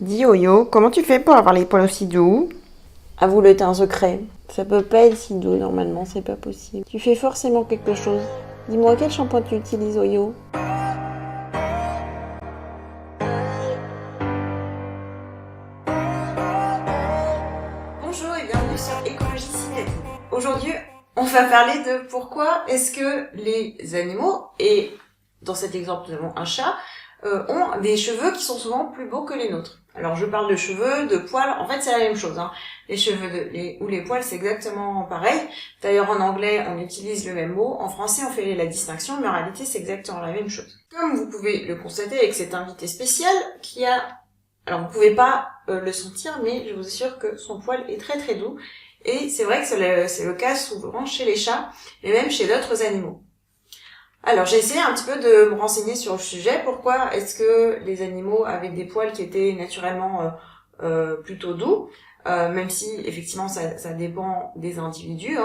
Dis Oyo, comment tu fais pour avoir les poils aussi doux? Avoue-le, t'as un secret. Ça peut pas être si doux normalement, c'est pas possible. Tu fais forcément quelque chose. Dis-moi quel shampoing tu utilises, Oyo? Bonjour et bienvenue sur Écologie Citadine. Aujourd'hui, on va parler de pourquoi est-ce que les animaux, et dans cet exemple nous avons un chat, ont des cheveux qui sont souvent plus beaux que les nôtres. Alors je parle de cheveux, de poils, en fait c'est la même chose. Les cheveux ou les poils c'est exactement pareil. D'ailleurs en anglais on utilise le même mot, en français on fait la distinction, mais en réalité c'est exactement la même chose. Comme vous pouvez le constater avec cet invité spécial qui a... Alors vous pouvez pas le sentir, mais je vous assure que son poil est très très doux. Et c'est vrai que c'est le cas souvent chez les chats, et même chez d'autres animaux. Alors j'ai essayé un petit peu de me renseigner sur le sujet. Pourquoi est-ce que les animaux avaient des poils qui étaient naturellement plutôt doux, même si effectivement ça dépend des individus.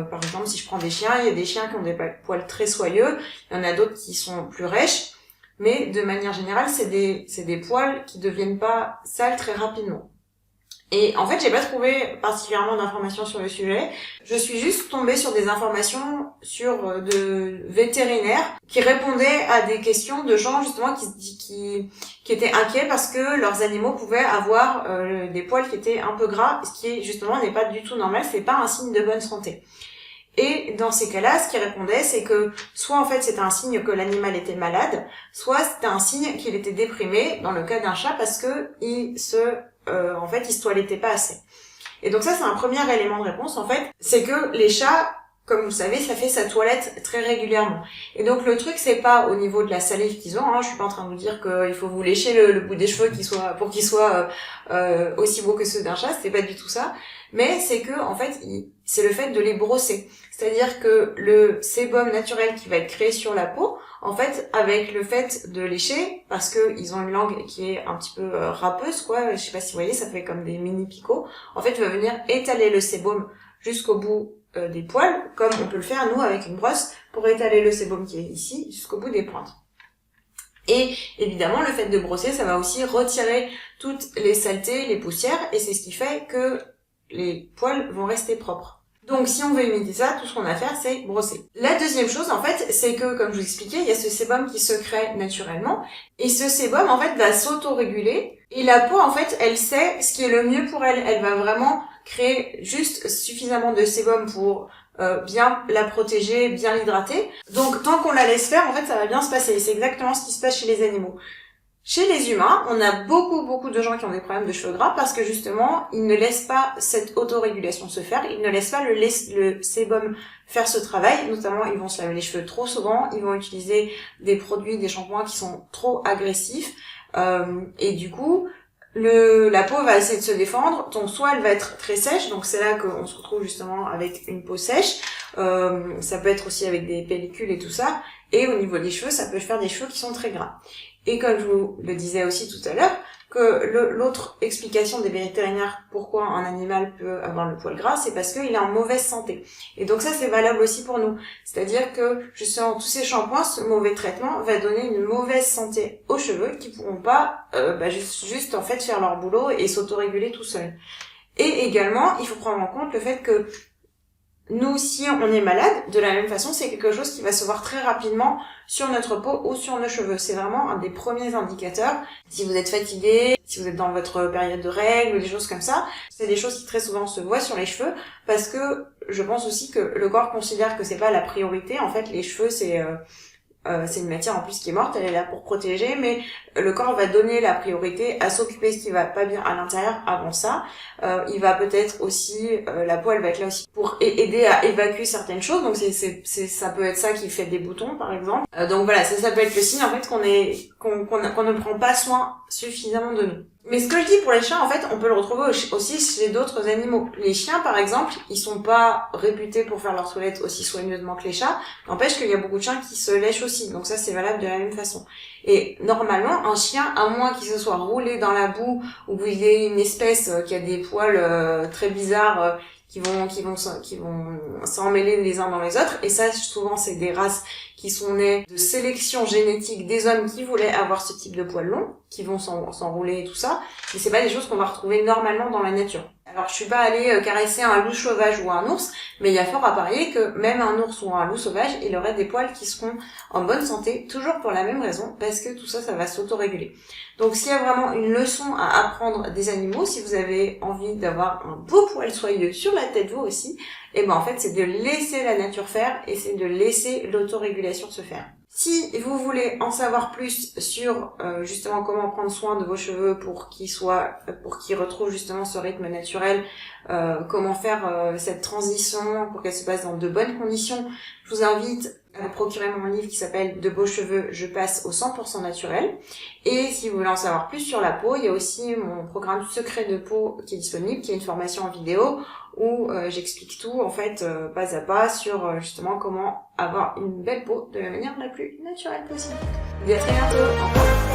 Par exemple, si je prends des chiens, il y a des chiens qui ont des poils très soyeux, il y en a d'autres qui sont plus rêches, mais de manière générale, c'est des poils qui deviennent pas sales très rapidement. Et en fait, j'ai pas trouvé particulièrement d'informations sur le sujet. Je suis juste tombée sur des informations de vétérinaires qui répondaient à des questions de gens justement qui étaient inquiets parce que leurs animaux pouvaient avoir des poils qui étaient un peu gras, ce qui justement n'est pas du tout normal, c'est pas un signe de bonne santé. Et dans ces cas-là, ce qu'ils répondaient, c'est que soit en fait c'était un signe que l'animal était malade, soit c'était un signe qu'il était déprimé dans le cas d'un chat parce que il se toilettait pas assez. Et donc ça c'est un premier élément de réponse en fait, c'est que les chats, comme vous le savez, ça fait sa toilette très régulièrement. Et donc le truc c'est pas au niveau de la salive qu'ils ont, je suis pas en train de vous dire qu'il faut vous lécher le bout des cheveux pour qu'ils soient aussi beaux que ceux d'un chat, c'est pas du tout ça. Mais c'est que en fait c'est le fait de les brosser. C'est-à-dire que le sébum naturel qui va être créé sur la peau, en fait, avec le fait de lécher, parce que ils ont une langue qui est un petit peu râpeuse, quoi, je sais pas si vous voyez, ça fait comme des mini picots, en fait, va venir étaler le sébum jusqu'au bout des poils, comme on peut le faire, nous, avec une brosse, pour étaler le sébum qui est ici, jusqu'au bout des pointes. Et évidemment, le fait de brosser, ça va aussi retirer toutes les saletés, les poussières, et c'est ce qui fait que les poils vont rester propres. Donc si on veut imiter ça, tout ce qu'on a à faire, c'est brosser. La deuxième chose, en fait, c'est que, comme je vous expliquais, il y a ce sébum qui se crée naturellement, et ce sébum, en fait, va s'auto-réguler, et la peau, en fait, elle sait ce qui est le mieux pour elle. Elle va vraiment créer juste suffisamment de sébum pour bien la protéger, bien l'hydrater. Donc tant qu'on la laisse faire, en fait, ça va bien se passer. C'est exactement ce qui se passe chez les animaux. Chez les humains, on a beaucoup de gens qui ont des problèmes de cheveux gras parce que justement, ils ne laissent pas cette autorégulation se faire, ils ne laissent pas le sébum faire ce travail, notamment ils vont se laver les cheveux trop souvent, ils vont utiliser des produits, des shampoings qui sont trop agressifs, et du coup, la peau va essayer de se défendre, donc soit elle va être très sèche, donc c'est là qu'on se retrouve justement avec une peau sèche, ça peut être aussi avec des pellicules et tout ça, et au niveau des cheveux, ça peut faire des cheveux qui sont très gras. Et comme je vous le disais aussi tout à l'heure, que l'autre explication des vétérinaires pourquoi un animal peut avoir le poil gras, c'est parce qu'il est en mauvaise santé. Et donc ça, c'est valable aussi pour nous. C'est-à-dire que justement, tous ces shampoings, ce mauvais traitement va donner une mauvaise santé aux cheveux qui pourront pas juste en fait faire leur boulot et s'autoréguler tout seuls. Et également, il faut prendre en compte le fait que nous, si on est malade, de la même façon, c'est quelque chose qui va se voir très rapidement sur notre peau ou sur nos cheveux. C'est vraiment un des premiers indicateurs. Si vous êtes fatigué, si vous êtes dans votre période de règles ou des choses comme ça, c'est des choses qui très souvent se voient sur les cheveux parce que je pense aussi que le corps considère que c'est pas la priorité. En fait, les cheveux, c'est une matière en plus qui est morte, elle est là pour protéger, mais le corps va donner la priorité à s'occuper de ce qui va pas bien à l'intérieur avant ça. Il va peut-être aussi, la peau elle va être là aussi pour aider à évacuer certaines choses, donc ça peut être ça qui fait des boutons par exemple. Donc voilà, ça peut être le signe en fait qu'on ne prend pas soin suffisamment de nous. Mais ce que je dis pour les chiens, en fait, on peut le retrouver aussi chez d'autres animaux. Les chiens, par exemple, ils sont pas réputés pour faire leur toilette aussi soigneusement que les chats. N'empêche qu'il y a beaucoup de chiens qui se lèchent aussi. Donc ça, c'est valable de la même façon. Et normalement, un chien, à moins qu'il se soit roulé dans la boue ou qu'il y ait une espèce qui a des poils très bizarres qui vont s'emmêler les uns dans les autres. Et ça, souvent, c'est des races qui sont nées de sélection génétique des hommes qui voulaient avoir ce type de poils longs, qui vont s'enrouler et tout ça. Mais c'est pas des choses qu'on va retrouver normalement dans la nature. Alors, je suis pas allée caresser un loup sauvage ou un ours, mais il y a fort à parier que même un ours ou un loup sauvage, il aurait des poils qui seront en bonne santé, toujours pour la même raison, parce que tout ça, ça va s'autoréguler. Donc, s'il y a vraiment une leçon à apprendre des animaux, si vous avez envie d'avoir un beau poil soyeux sur la tête vous aussi, et ben en fait, c'est de laisser la nature faire et c'est de laisser l'autorégulation se faire. Si vous voulez en savoir plus sur justement comment prendre soin de vos cheveux pour qu'ils retrouvent justement ce rythme naturel, comment faire cette transition pour qu'elle se passe dans de bonnes conditions, je vous invite à vous procurer mon livre qui s'appelle De beaux cheveux, je passe au 100% naturel. Et si vous voulez en savoir plus sur la peau, il y a aussi mon programme Secret de peau qui est disponible, qui est une formation en vidéo où j'explique tout en fait pas à pas sur justement comment avoir une belle peau de la manière la plus naturelle possible. Je vous dis à très bientôt. Au revoir.